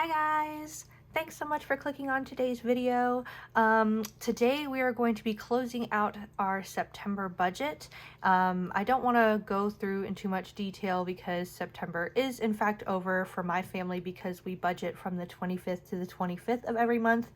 Hi guys! Thanks so much for clicking on today's video. Today we are going to be closing out our September budget. I don't want to go through in too much detail because September is in fact over for my family because we budget from the 25th to the 25th of every month.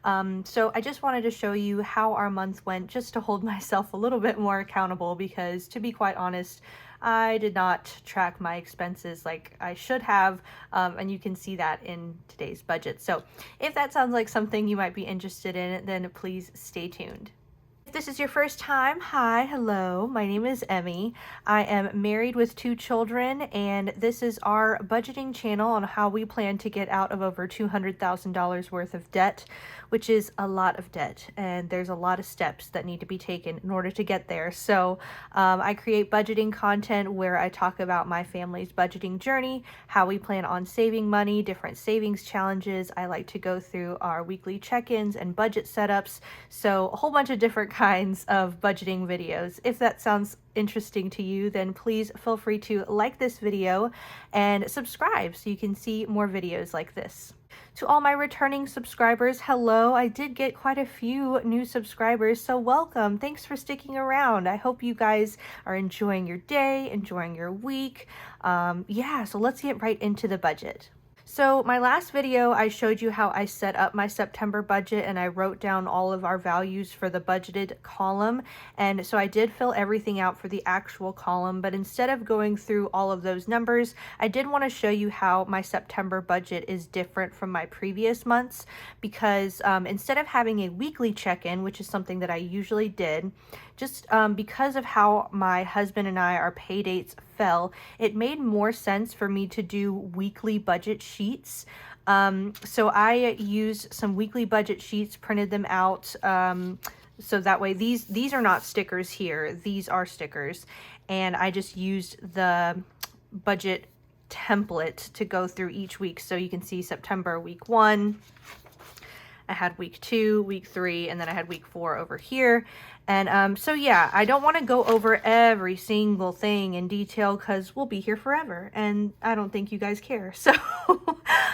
So I just wanted to show you how our month went just to hold myself a little bit more accountable because, to be quite honest, I did not track my expenses like I should have, and you can see that in today's budget. So if that sounds like something you might be interested in, then please stay tuned. If this is your first time, hi, hello, my name is Emmy. I am married with 2 children, and this is our budgeting channel on how we plan to get out of over $200,000 worth of debt, which is a lot of debt, and there's a lot of steps that need to be taken in order to get there. So I create budgeting content where I talk about my family's budgeting journey, how we plan on saving money, different savings challenges. I like to go through our weekly check-ins and budget setups, so a whole bunch of different kinds of budgeting videos. If that sounds interesting to you, then please feel free to like this video and subscribe so you can see more videos like this. To all my returning subscribers, hello. I did get quite a few new subscribers, so welcome. Thanks for sticking around. I hope you guys are enjoying your day, enjoying your week. Yeah, so let's get right into the budget. So my last video, I showed you how I set up my September budget and I wrote down all of our values for the budgeted column. And so I did fill everything out for the actual column, but instead of going through all of those numbers, I did want to show you how my September budget is different from my previous months because instead of having a weekly check-in, which is something that I usually did, just because of how my husband and our pay dates fell, it made more sense for me to do weekly budget sheets. So I used some weekly budget sheets, printed them out, so that way these are not stickers here, these are stickers, and I just used the budget template to go through each week. So you can see September week 1, I had week 2, week 3, and then I had week 4 over here. And so yeah, I don't want to go over every single thing in detail because we'll be here forever and I don't think you guys care. So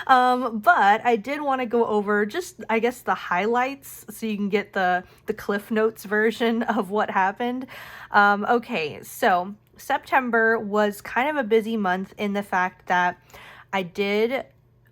but I did want to go over just, I guess, the highlights so you can get the Cliff Notes version of what happened. Okay, so September was kind of a busy month in the fact that I did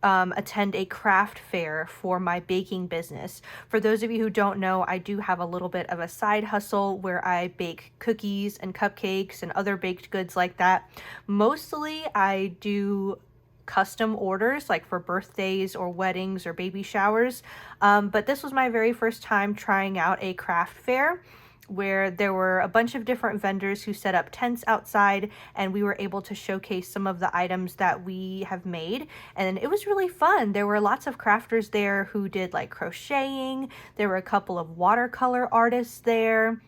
attend a craft fair for my baking business. For those of you who don't know, I do have a little bit of a side hustle where I bake cookies and cupcakes and other baked goods like that. Mostly I do custom orders like for birthdays or weddings or baby showers, but this was my very first time trying out a craft fair where there were a bunch of different vendors who set up tents outside and we were able to showcase some of the items that we have made, and it was really fun. There were lots of crafters there who did like crocheting. There were a couple of watercolor artists there.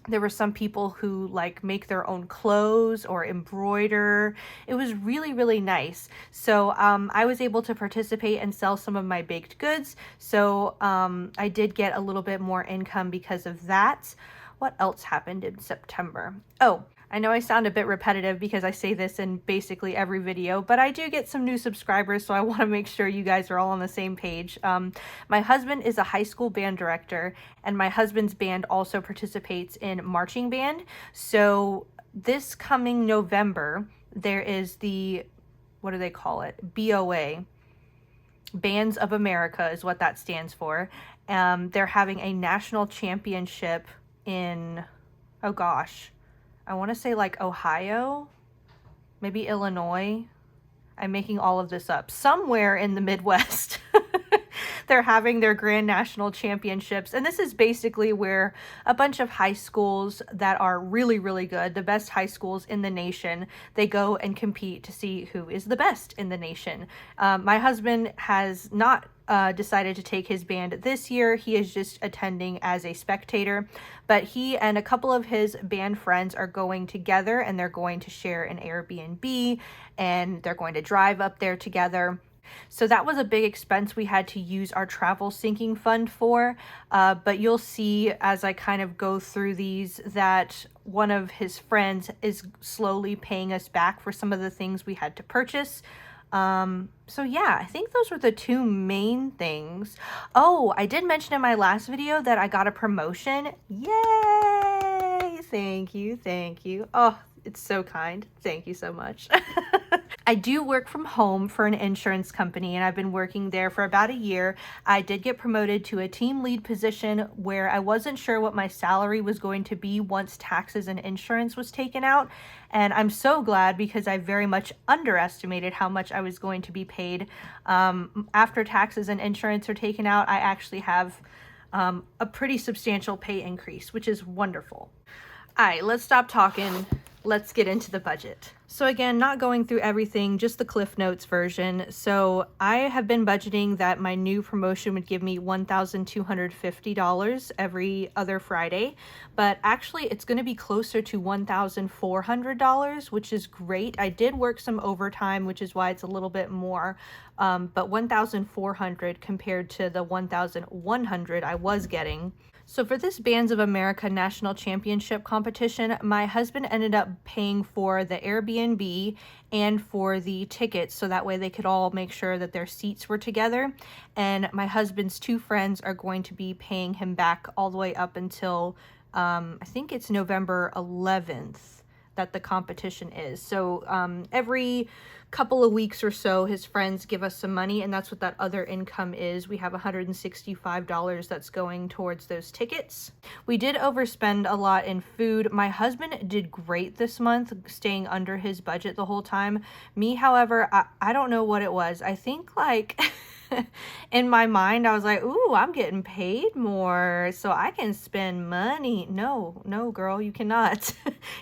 There were some people who like make their own clothes or embroider. It was really, really nice. So I was able to participate and sell some of my baked goods. So I did get a little bit more income because of that. What else happened in September? Oh, I know I sound a bit repetitive because I say this in basically every video, but I do get some new subscribers, so I want to make sure you guys are all on the same page. My husband is a high school band director, and my husband's band also participates in marching band. So this coming November, there is the, what do they call it? BOA. Bands of America is what that stands for. They're having a national championship in, oh gosh, I want to say like Ohio, maybe Illinois. I'm making all of this up. Somewhere in the Midwest. They're having their grand national championships, and this is basically where a bunch of high schools that are really, really good, the best high schools in the nation, they go and compete to see who is the best in the nation. My husband has not decided to take his band this year. He is just attending as a spectator, but he and a couple of his band friends are going together, and they're going to share an Airbnb, and they're going to drive up there together. So that was a big expense we had to use our travel sinking fund for, but you'll see as I kind of go through these that one of his friends is slowly paying us back for some of the things we had to purchase. So yeah, I think those were the two main things. Oh, I did mention in my last video that I got a promotion. Yay! Thank you, thank you. Oh, it's so kind. Thank you so much. I do work from home for an insurance company, and I've been working there for about a year. I did get promoted to a team lead position where I wasn't sure what my salary was going to be once taxes and insurance was taken out. And I'm so glad because I very much underestimated how much I was going to be paid. After taxes and insurance are taken out, I actually have a pretty substantial pay increase, which is wonderful. All right, let's stop talking. Let's get into the budget. So again, not going through everything, just the Cliff Notes version. So I have been budgeting that my new promotion would give me $1,250 every other Friday, but actually it's going to be closer to $1,400, which is great. I did work some overtime, which is why it's a little bit more, but $1,400 compared to the $1,100 I was getting. So for this Bands of America National Championship competition, my husband ended up paying for the Airbnb and for the tickets, so that way they could all make sure that their seats were together. And my husband's two friends are going to be paying him back all the way up until, I think it's November 11th that the competition is. So every couple of weeks or so, his friends give us some money, and that's what that other income is. We have $165 that's going towards those tickets. We did overspend a lot in food. My husband did great this month, staying under his budget the whole time. Me, however, I don't know what it was. I think like in my mind, I was like, ooh, I'm getting paid more, so I can spend money. No, girl, you cannot.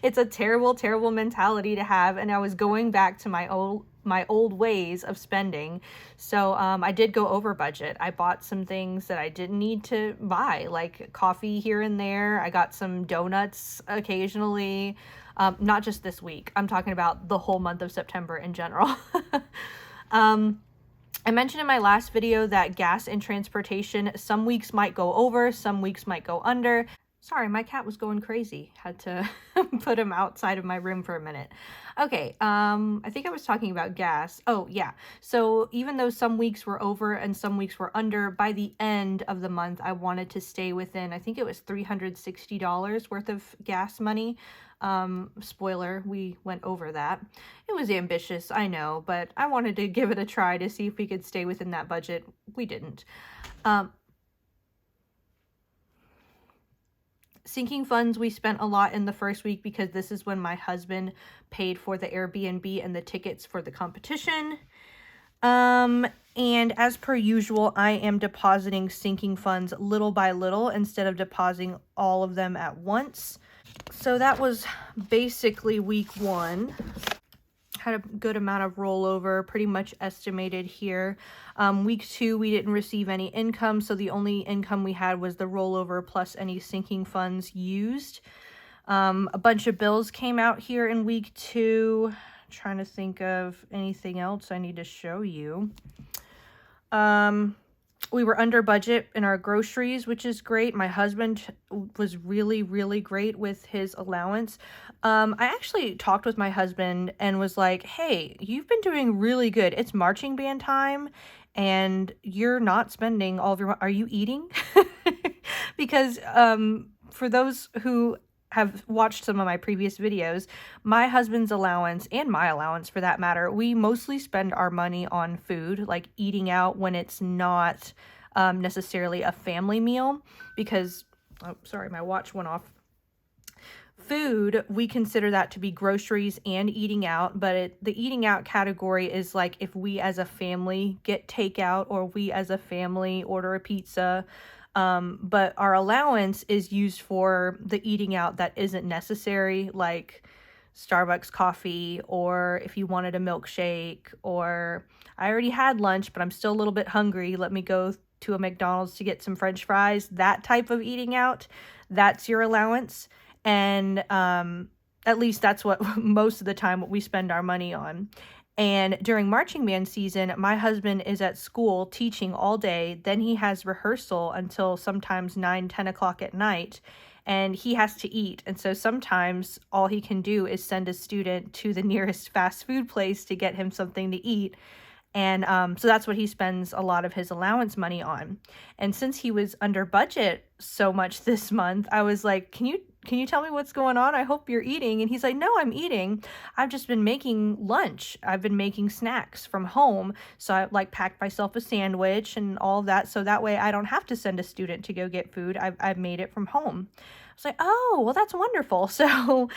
It's a terrible, terrible mentality to have, and I was going back to my old ways of spending. So I did go over budget. I bought some things that I didn't need to buy, like coffee here and there. I got some donuts occasionally. Not just this week. I'm talking about the whole month of September in general. I mentioned in my last video that gas and transportation, some weeks might go over, some weeks might go under. Sorry, my cat was going crazy. Had to put him outside of my room for a minute. Okay, I think I was talking about gas. Oh, yeah. So even though some weeks were over and some weeks were under, by the end of the month, I wanted to stay within, I think it was $360 worth of gas money. Spoiler, we went over that. It was ambitious, I know, but I wanted to give it a try to see if we could stay within that budget. We didn't. Sinking funds, we spent a lot in the first week because this is when my husband paid for the Airbnb and the tickets for the competition. And as per usual, I am depositing sinking funds little by little instead of depositing all of them at once. So that was basically week one. Had a good amount of rollover, pretty much estimated here. Week two, we didn't receive any income, so the only income we had was the rollover plus any sinking funds used. A bunch of bills came out here in week two. I'm trying to think of anything else I need to show you. We were under budget in our groceries, which is great. My husband was really, really great with his allowance. I actually talked with my husband and was like, hey, you've been doing really good. It's marching band time and you're not spending all of your, are you eating? Because for those who have watched some of my previous videos, my husband's allowance and my allowance for that matter, we mostly spend our money on food, like eating out when it's not necessarily a family meal because, oh, sorry, my watch went off. Food, we consider that to be groceries and eating out, but the eating out category is like if we as a family get takeout or we as a family order a pizza. But our allowance is used for the eating out that isn't necessary, like Starbucks coffee, or if you wanted a milkshake, or I already had lunch, but I'm still a little bit hungry. Let me go to a McDonald's to get some French fries. That type of eating out, that's your allowance. And at least that's what most of the time what we spend our money on. And during marching band season, my husband is at school teaching all day. Then he has rehearsal until sometimes 9, 10 o'clock at night. and he has to eat. And so sometimes all he can do is send a student to the nearest fast food place to get him something to eat. And so that's what he spends a lot of his allowance money on. And since he was under budget so much this month, I was like, can you tell me what's going on? I hope you're eating. And he's like, no, I'm eating. I've just been making lunch. I've been making snacks from home. So I like packed myself a sandwich and all of that. So that way I don't have to send a student to go get food. I've made it from home. I was like, oh, well, that's wonderful. So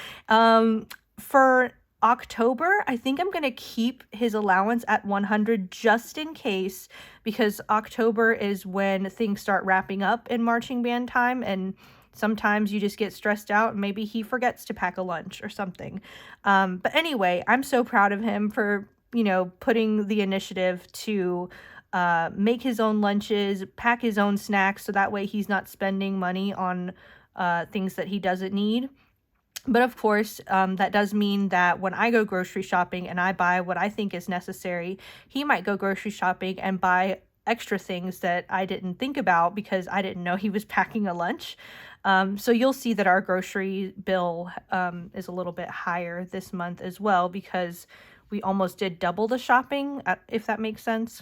for October, I think I'm going to keep his allowance at 100 just in case, because October is when things start wrapping up in marching band time, and sometimes you just get stressed out and maybe he forgets to pack a lunch or something. But anyway, I'm so proud of him for, putting the initiative to make his own lunches, pack his own snacks, so that way he's not spending money on things that he doesn't need. But of course, that does mean that when I go grocery shopping and I buy what I think is necessary, he might go grocery shopping and buy extra things that I didn't think about because I didn't know he was packing a lunch. So you'll see that our grocery bill is a little bit higher this month as well, because we almost did double the shopping, if that makes sense.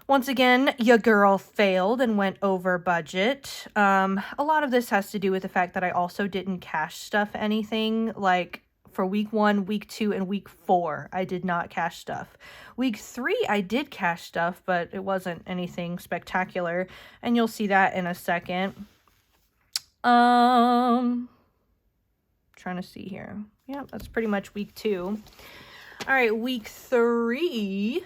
Once again, your girl failed and went over budget. A lot of this has to do with the fact that I also didn't cash stuff anything. Like for week 1, week 2, and week 4, I did not cash stuff. Week 3, I did cash stuff, but it wasn't anything spectacular. And you'll see that in a second. Trying to see here. Yeah, that's pretty much week 2. All right, week 3.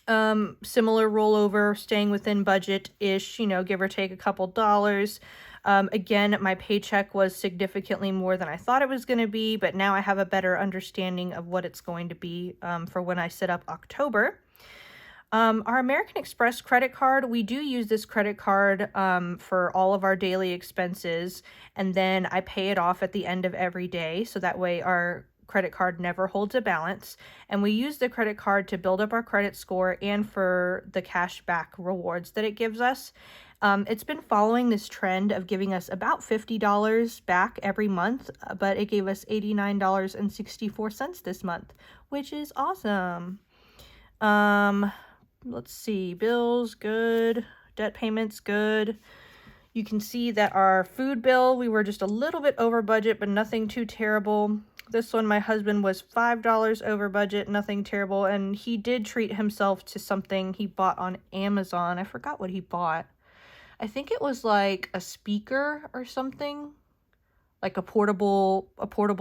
Similar rollover, staying within budget-ish, give or take a couple dollars. Again, my paycheck was significantly more than I thought it was going to be, but now I have a better understanding of what it's going to be for when I set up October. Our American Express credit card, we do use this credit card for all of our daily expenses, and then I pay it off at the end of every day, so that way our credit card never holds a balance. And we use the credit card to build up our credit score and for the cash back rewards that it gives us. It's been following this trend of giving us about $50 back every month, but it gave us $89.64 this month, which is awesome. Let's see, bills, good. Debt payments, good. You can see that our food bill, we were just a little bit over budget, but nothing too terrible. This one, my husband was $5 over budget, nothing terrible, and he did treat himself to something he bought on Amazon. I forgot what he bought. I think it was like a speaker or something, like a portable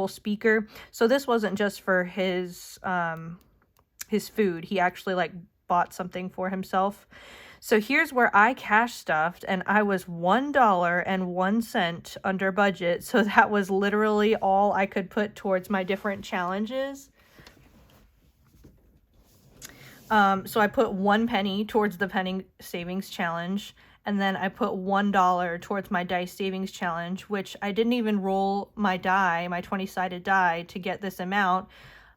speaker. So this wasn't just for his food. He actually bought something for himself. So here's where I cash stuffed, and I was $1.01 under budget. So that was literally all I could put towards my different challenges. So I put 1 penny towards the penny savings challenge, and then I put $1 towards my dice savings challenge, which I didn't even roll my die, my 20-sided die, to get this amount,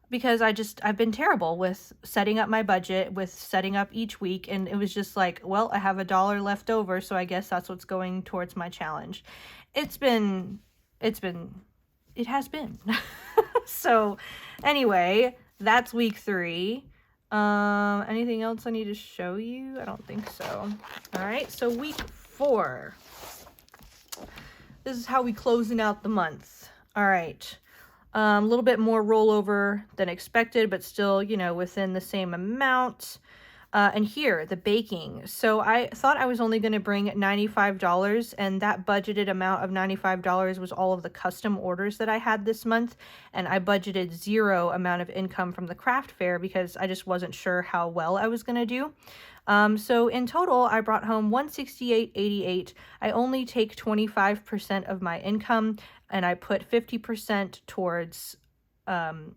because I've been terrible with setting up my budget, with setting up each week, and it was just like, well, I have $1 left over, so I guess that's what's going towards my challenge. It has been. So anyway, that's week 3. Anything else I need to show you? I don't think so. All right, so week 4. This is how we closing out the month. All right. A little bit more rollover than expected, but still, within the same amount. And here, the baking. So I thought I was only going to bring $95, and that budgeted amount of $95 was all of the custom orders that I had this month. And I budgeted 0 amount of income from the craft fair because I just wasn't sure how well I was going to do. So in total, I brought home $168.88. I only take 25% of my income, and I put 50% towards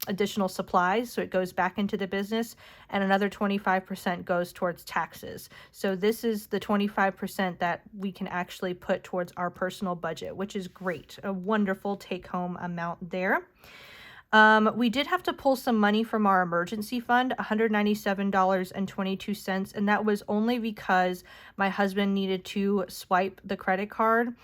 additional supplies, so it goes back into the business, and another 25% goes towards taxes. So this is the 25% that we can actually put towards our personal budget, which is great. A wonderful take-home amount there. We did have to pull some money from our emergency fund, $197.22, and that was only because my husband needed to swipe the credit card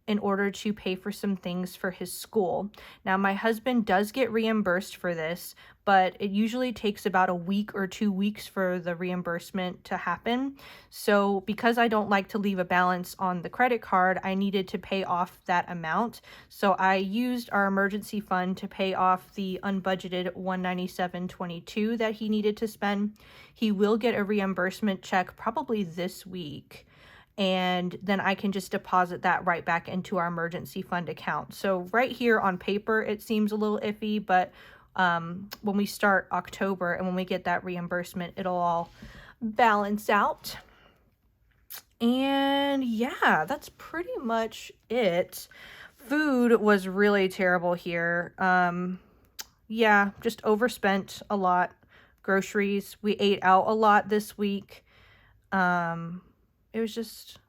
in order to pay for some things for his school. Now, my husband does get reimbursed for this, but it usually takes about a week or 2 weeks for the reimbursement to happen. So because I don't like to leave a balance on the credit card, I needed to pay off that amount. So I used our emergency fund to pay off the unbudgeted $197.22 that he needed to spend. He will get a reimbursement check probably this week, and then I can just deposit that right back into our emergency fund account. So right here on paper, it seems a little iffy, but when we start October and when we get that reimbursement, it'll all balance out. And yeah, that's pretty much it. Food was really terrible here. Yeah, just overspent a lot. Groceries, we ate out a lot this week. It was just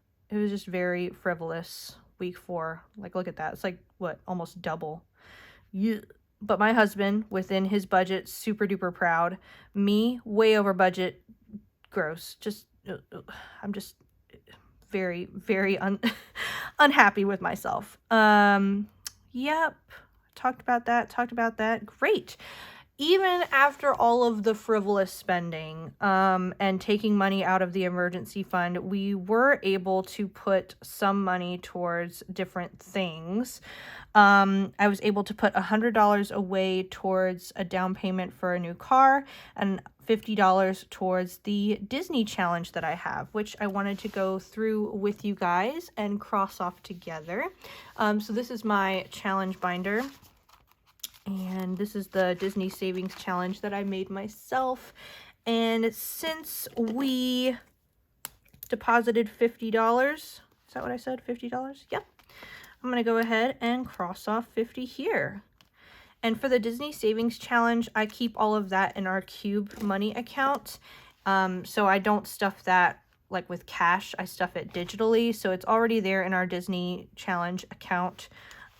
very frivolous. Week 4, like, look at that. It's like, what, almost double. But my husband, within his budget, super duper proud. Me, way over budget, gross. I'm just very, very unhappy with myself. Yep. Talked about that. Great. Even after all of the frivolous spending and taking money out of the emergency fund, we were able to put some money towards different things. I was able to put $100 away towards a down payment for a new car and $50 towards the Disney challenge that I have, which I wanted to go through with you guys and cross off together. So this is my challenge binder. And this is the Disney Savings Challenge that I made myself. And since we deposited $50, is that what I said? $50? Yep. I'm going to go ahead and cross off 50 here. And for the Disney Savings Challenge, I keep all of that in our Cube Money account. So I don't stuff that like with cash. I stuff it digitally. So it's already there in our Disney Challenge account.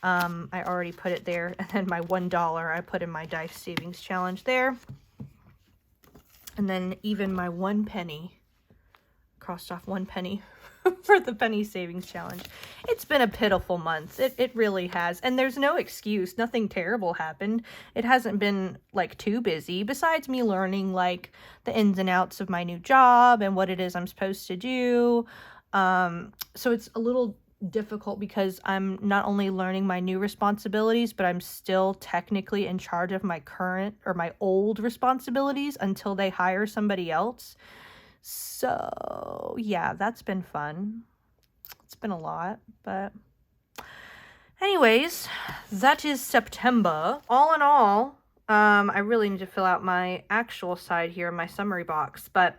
I already put it there, and then my $1 I put in my Dice Savings Challenge there. And then even my 1 penny, crossed off 1 penny for the Penny Savings Challenge. It's been a pitiful month. It really has. And there's no excuse. Nothing terrible happened. It hasn't been like too busy, besides me learning like the ins and outs of my new job and what it is I'm supposed to do. So it's a little difficult because I'm not only learning my new responsibilities, but I'm still technically in charge of my current or my old responsibilities until they hire somebody else. So yeah, that's been fun. It's been a lot, but anyways, that is September. All in all, I really need to fill out my actual side here, my summary box, but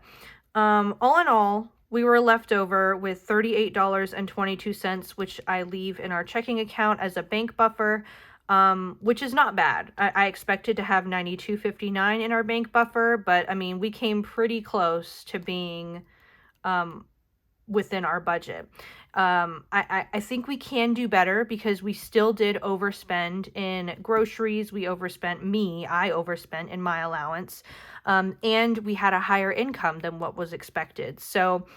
all in all, we were left over with $38.22, which I leave in our checking account as a bank buffer, which is not bad. I expected to have $92.59 in our bank buffer, but I mean, we came pretty close to being within our budget. I think we can do better because we still did overspend in groceries. I overspent in my allowance. And we had a higher income than what was expected. So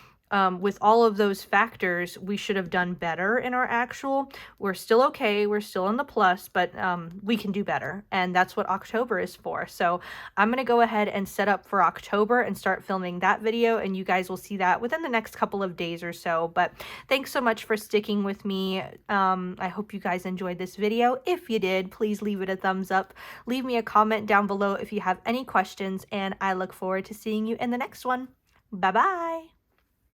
with all of those factors, we should have done better in our actual. We're still okay. We're still in the plus, but we can do better. And that's what October is for. So I'm going to go ahead and set up for October and start filming that video. And you guys will see that within the next couple of days or so. But thanks so much for sticking with me. I hope you guys enjoyed this video. If you did, please leave it a thumbs up. Leave me a comment down below if you have any questions. And I look forward to seeing you in the next one. Bye-bye.